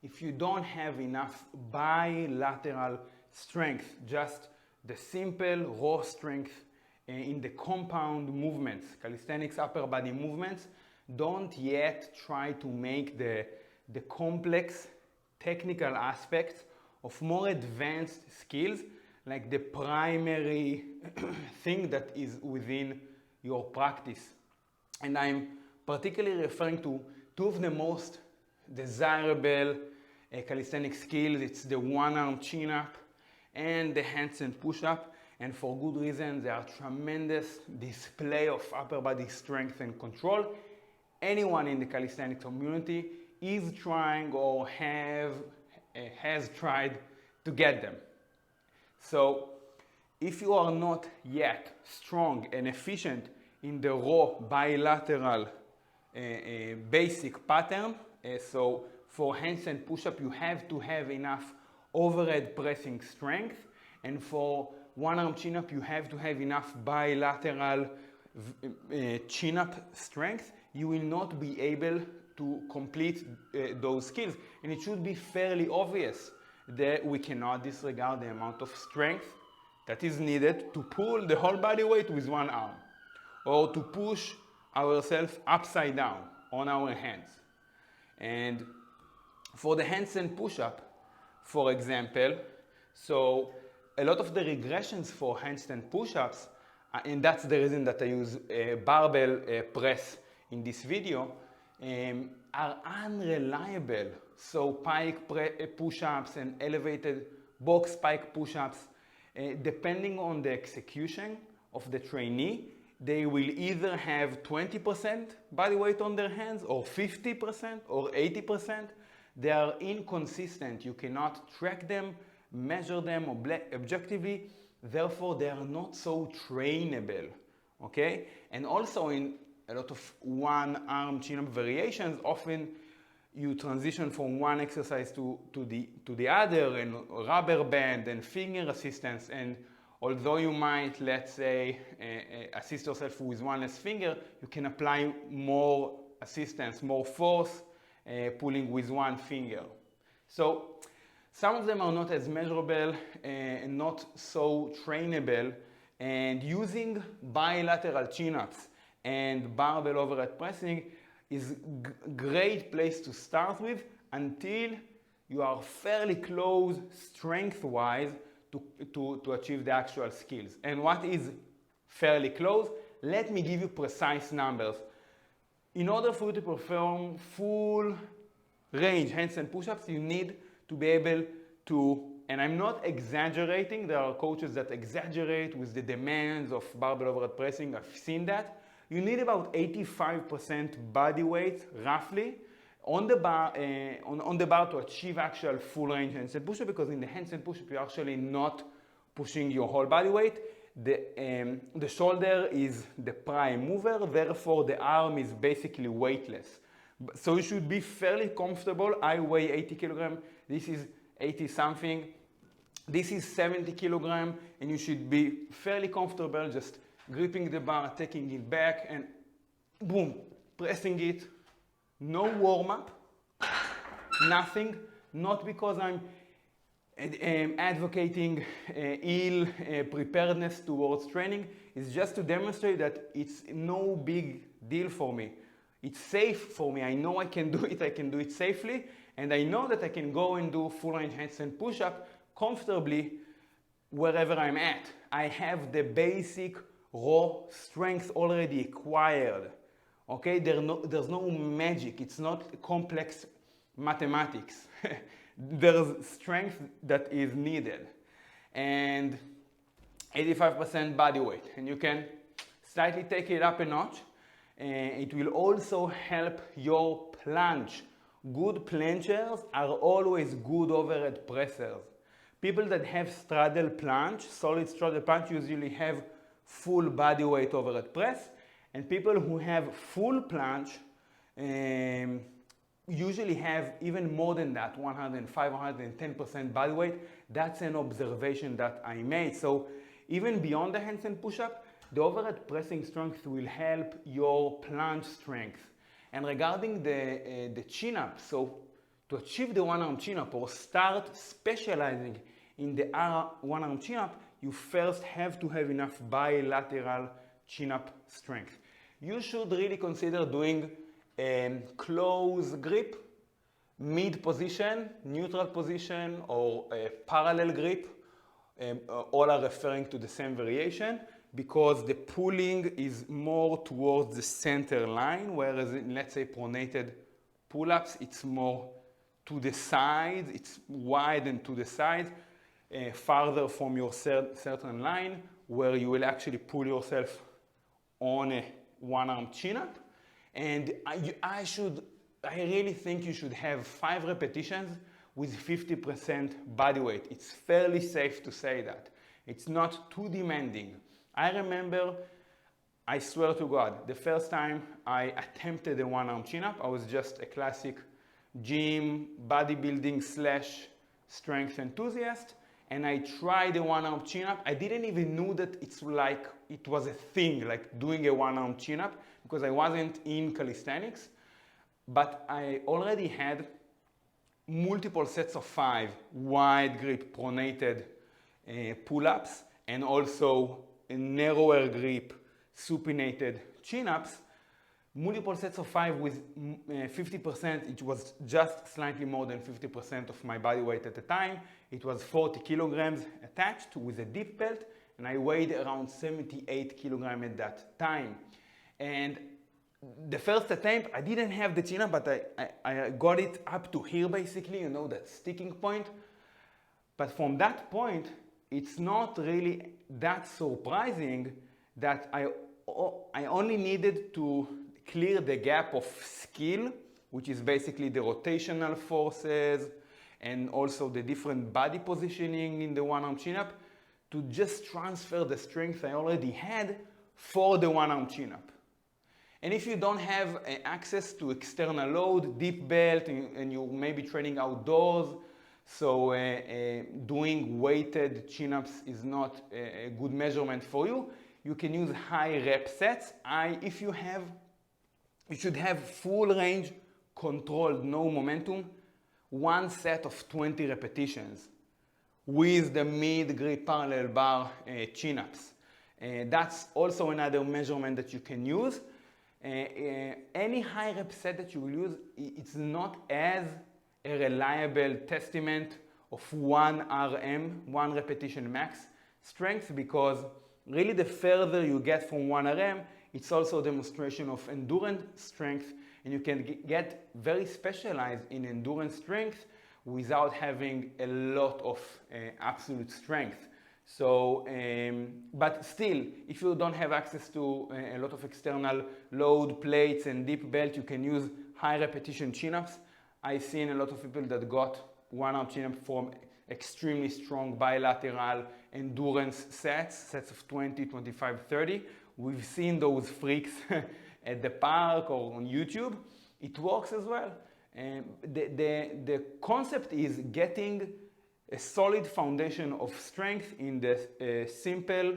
if you don't have enough bilateral strength, just the simple raw strength in the compound movements, calisthenics upper body movements, don't yet try to make the complex technical aspects of more advanced skills like the primary thing that is within your practice. And I'm particularly referring to two of the most desirable calisthenic skills. It's the one-arm chin-up and the handstand push-up. And for good reason, they are tremendous display of upper body strength and control. Anyone in the calisthenics community is trying or has tried to get them. So if you are not yet strong and efficient in the raw bilateral basic pattern, so for handstand push-up you have to have enough overhead pressing strength, and for one-arm chin-up you have to have enough bilateral chin-up strength, you will not be able to complete those skills. And it should be fairly obvious that we cannot disregard the amount of strength that is needed to pull the whole body weight with one arm, or to push ourselves upside down on our hands. And for the handstand push-up, for example, so a lot of the regressions for handstand push-ups, and that's the reason that I use barbell press in this video, are unreliable. So pike push-ups and elevated box pike push-ups, depending on the execution of the trainee, they will either have 20% body weight on their hands, or 50%, or 80%. They are inconsistent. You cannot track them, measure them objectively. Therefore, they are not so trainable. Okay? And also in a lot of one-arm chin-up variations, often you transition from one exercise to the other, and rubber band and finger assistance. And although you might, let's say, assist yourself with one less finger, you can apply more assistance, more force, pulling with one finger. So some of them are not as measurable and not so trainable, and using bilateral chin-ups and barbell overhead pressing is a great place to start with until you are fairly close strength-wise to achieve the actual skills. And what is fairly close? Let me give you precise numbers. In order for you to perform full range handstand push-ups, you need to be able to, and I'm not exaggerating, there are coaches that exaggerate with the demands of barbell overhead pressing, I've seen that. You need about 85% body weight, roughly, on the bar to achieve actual full range handstand push-up, because in the handstand push-up you're actually not pushing your whole body weight. The shoulder is the prime mover, therefore the arm is basically weightless. So you should be fairly comfortable. I weigh 80 kilograms, this is 80 something, this is 70 kilograms, and you should be fairly comfortable just gripping the bar, taking it back, and boom, pressing it. No warm-up, nothing, not because I'm advocating ill preparedness towards training. It's just to demonstrate that it's no big deal for me. It's safe for me. I know I can do it safely, and I know that I can go and do full range handstand push-up comfortably wherever I'm at. I have the basic raw strength already acquired. Okay, there's no magic. It's not complex mathematics. There's strength that is needed, and 85% body weight, and you can slightly take it up a notch. It will also help your planche. Good planchers are always good overhead pressers. People that have straddle planche, solid straddle planche, usually have full body weight overhead press, and people who have full planche usually have even more than that, 105, 110% body weight. That's an observation that I made. So even beyond the handstand push-up, the overhead pressing strength will help your planche strength. And regarding the chin-up, so to achieve the one-arm chin-up or start specializing in the one-arm chin-up, you first have to have enough bilateral chin-up strength. You should really consider doing close grip, mid position, neutral position, or a parallel grip. All are referring to the same variation because the pulling is more towards the center line, whereas in, let's say, pronated pull-ups, it's more to the sides, it's wide and to the sides, farther from your certain line, where you will actually pull yourself on a one-arm chin-up. And I really think you should have 5 repetitions with 50% body weight. It's fairly safe to say that. It's not too demanding. I remember, I swear to God, the first time I attempted a one-arm chin-up, I was just a classic gym, bodybuilding / strength enthusiast, and I tried a one-arm chin-up. I didn't even know that it was a thing, like doing a one-arm chin-up, because I wasn't in calisthenics, but I already had multiple sets of 5 wide grip pronated pull-ups and also a narrower grip supinated chin-ups, multiple sets of 5 with 50%, it was just slightly more than 50% of my body weight at the time. It was 40 kilograms attached with a deep belt, and I weighed around 78 kilograms at that time. And the first attempt, I didn't have the chin-up, but I got it up to here basically, you know, that sticking point. But from that point, it's not really that surprising that I only needed to clear the gap of skill, which is basically the rotational forces and also the different body positioning in the one-arm chin-up, to just transfer the strength I already had for the one-arm chin-up. And if you don't have access to external load, deep belt, and you may be training outdoors, so doing weighted chin-ups is not a good measurement for you, you can use high rep sets. You should have full range, controlled, no momentum, 1 set of 20 repetitions with the mid-grip parallel bar chin-ups. That's also another measurement that you can use. Any high rep set that you will use, it's not as a reliable testament of 1 RM, 1 repetition max strength, because really the further you get from 1 RM, it's also a demonstration of endurance strength, and you can get very specialized in endurance strength without having a lot of absolute strength. So, but still, if you don't have access to a lot of external load plates and deep belt, you can use high repetition chin-ups. I've seen a lot of people that got one-arm chin-up from extremely strong bilateral endurance sets of 20, 25, 30. We've seen those freaks at the park or on YouTube. It works as well. The concept is getting a solid foundation of strength in the simple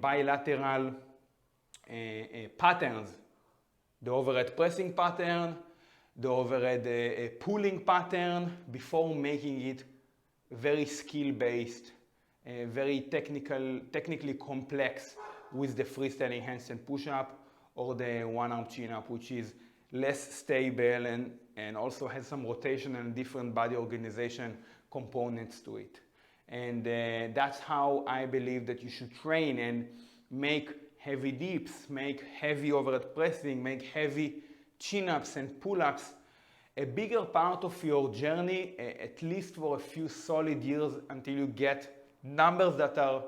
bilateral patterns. The overhead pressing pattern, the overhead pulling pattern, before making it very skill-based, very technically complex with the freestanding handstand push-up or the one-arm chin-up, which is less stable and also has some rotation and different body organization components to it. And that's how I believe that you should train and make heavy dips, make heavy overhead pressing, make heavy chin-ups and pull-ups a bigger part of your journey, at least for a few solid years, until you get numbers that are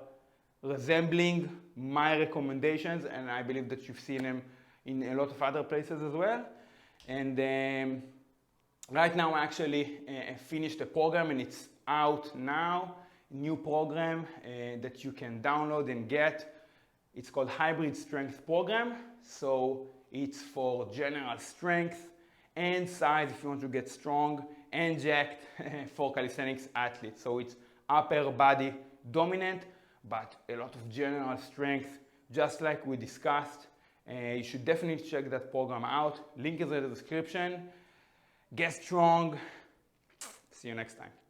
resembling my recommendations, and I believe that you've seen them in a lot of other places as well. And right now I actually finished the program, and it's out now. New program that you can download and get. It's called Hybrid Strength Program. So it's for general strength and size if you want to get strong, and jacked for calisthenics athletes. So it's upper body dominant, but a lot of general strength, just like we discussed. You should definitely check that program out. Link is in the description. Get strong, See you next time.